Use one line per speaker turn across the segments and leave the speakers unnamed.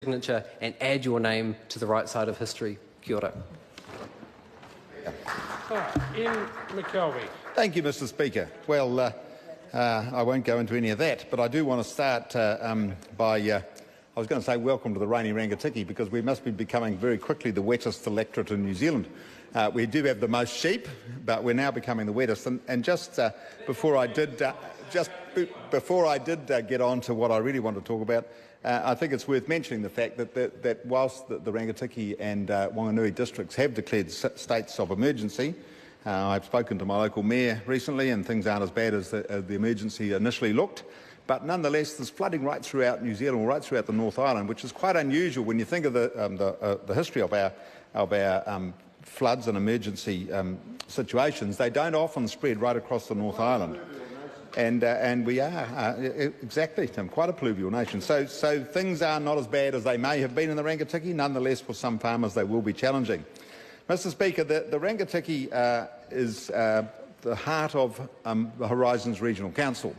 signature and add your name to the right side of history. Kia ora.
McKelvie.
Thank you, Mr. Speaker. Well, I won't go into any of that, but I do want to start by I was going to say welcome to the rainy Rangitikei, because we must be becoming very quickly the wettest electorate in New Zealand. We do have the most sheep, but we're now becoming the wettest. And just before I did get on to what I really want to talk about, I think it's worth mentioning the fact that whilst the Rangitikei and Wanganui districts have declared states of emergency, I've spoken to my local mayor recently, and things aren't as bad as the emergency initially looked. But nonetheless, there's flooding right throughout New Zealand, right throughout the North Island, which is quite unusual when you think of the history of our floods and emergency situations. They don't often spread right across the North Island. And we are, exactly, Tim, quite a pluvial nation. So things are not as bad as they may have been in the Rangitikei. Nonetheless, for some farmers, they will be challenging. Mr. Speaker, the Rangitikei is the heart of the Horizons Regional Council.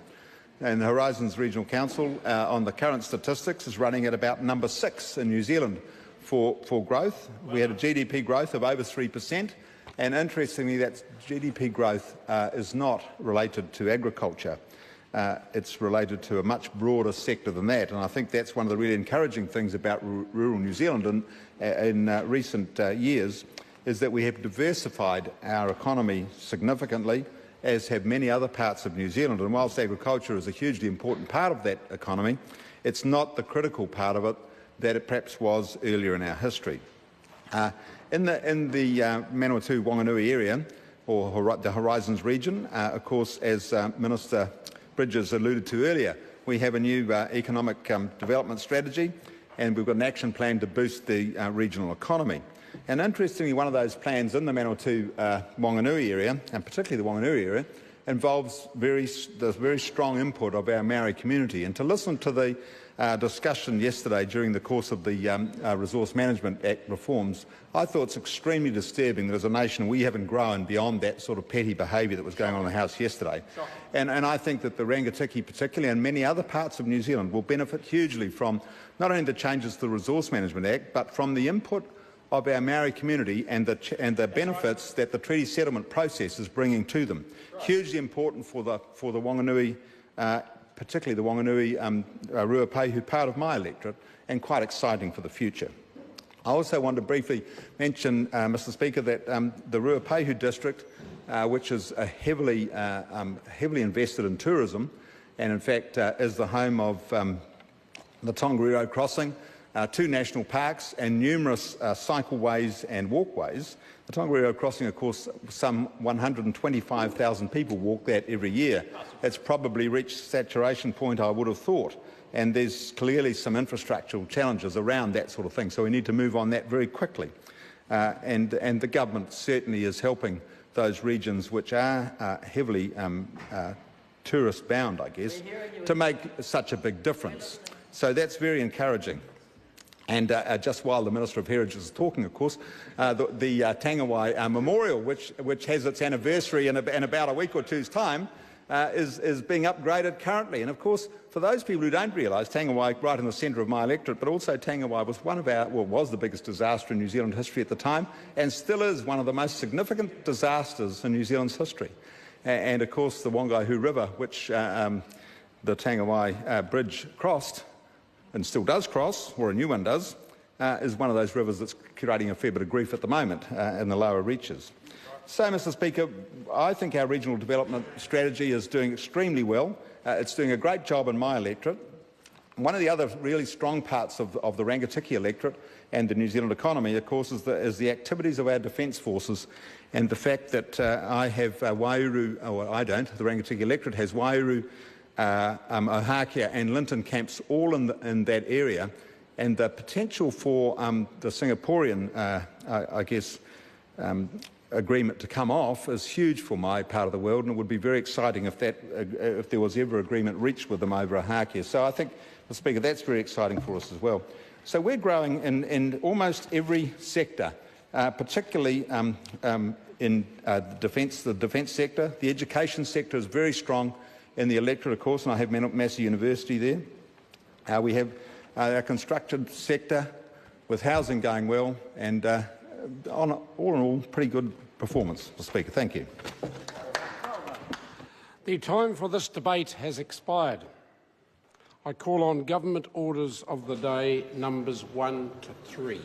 And the Horizons Regional Council, on the current statistics, is running at about number 6 in New Zealand for growth. We had a GDP growth of over 3%. And interestingly, that GDP growth is not related to agriculture. It's related to a much broader sector than that. And I think that's one of the really encouraging things about rural New Zealand in recent years, is that we have diversified our economy significantly, as have many other parts of New Zealand. And whilst agriculture is a hugely important part of that economy, it's not the critical part of it that it perhaps was earlier in our history. In the Manawatu Wanganui area, or the Horizons region, of course, as Minister Bridges alluded to earlier, we have a new economic development strategy, and we've got an action plan to boost the regional economy. And interestingly, one of those plans in the Manawatu Wanganui area, and particularly the Wanganui area, involves the very strong input of our Maori community. And to listen to the discussion yesterday during the course of the Resource Management Act reforms, I thought it's extremely disturbing that as a nation we haven't grown beyond that sort of petty behaviour that was going on in the House yesterday. And I think that the Rangitikei particularly, and many other parts of New Zealand, will benefit hugely from not only the changes to the Resource Management Act, but from the input of our Maori community and the benefits that the treaty settlement process is bringing to them. Hugely important for the Wanganui, particularly the Wanganui Ruapehu part of my electorate, and quite exciting for the future. I also want to briefly mention, Mr. Speaker, that the Ruapehu district, which is heavily invested in tourism, and in fact is the home of the Tongariro Crossing, 2 national parks and numerous cycleways and walkways. The Tongariro Crossing, of course, some 125,000 people walk that every year. It's probably reached saturation point, I would have thought, and there's clearly some infrastructural challenges around that sort of thing, so we need to move on that very quickly. And the government certainly is helping those regions which are heavily tourist-bound, I guess, to make such a big difference. So that's very encouraging. And just while the Minister of Heritage is talking, of course, the Tangawai Memorial, which has its anniversary in about a week or two's time, is being upgraded currently. And of course, for those people who don't realise, Tangawai, right in the centre of my electorate, but also Tangawai was was the biggest disaster in New Zealand history at the time, and still is one of the most significant disasters in New Zealand's history. And of course, the Wangaihu River, which the Tangawai Bridge crossed, and still does cross, or a new one does, is one of those rivers that's creating a fair bit of grief at the moment in the lower reaches. So, Mr. Speaker, I think our regional development strategy is doing extremely well. It's doing a great job in my electorate. One of the other really strong parts of the Rangitikei electorate and the New Zealand economy, of course, is the activities of our defence forces, and the fact that I have Wairau, or I don't, the Rangitikei electorate has Wairau, Ohakea and Linton camps all in that area, and the potential for the Singaporean, agreement to come off is huge for my part of the world, and it would be very exciting if there was ever agreement reached with them over Ohakea. So I think, Mr. Speaker, that's very exciting for us as well. So we're growing in almost every sector, particularly in the defence sector. The education sector is very strong in the electorate, of course, and I have Massey University there. We have our construction sector, with housing going well, and all in all, pretty good performance, Mr. Speaker. Thank you.
The time for this debate has expired. I call on government orders of the day numbers 1 to 3.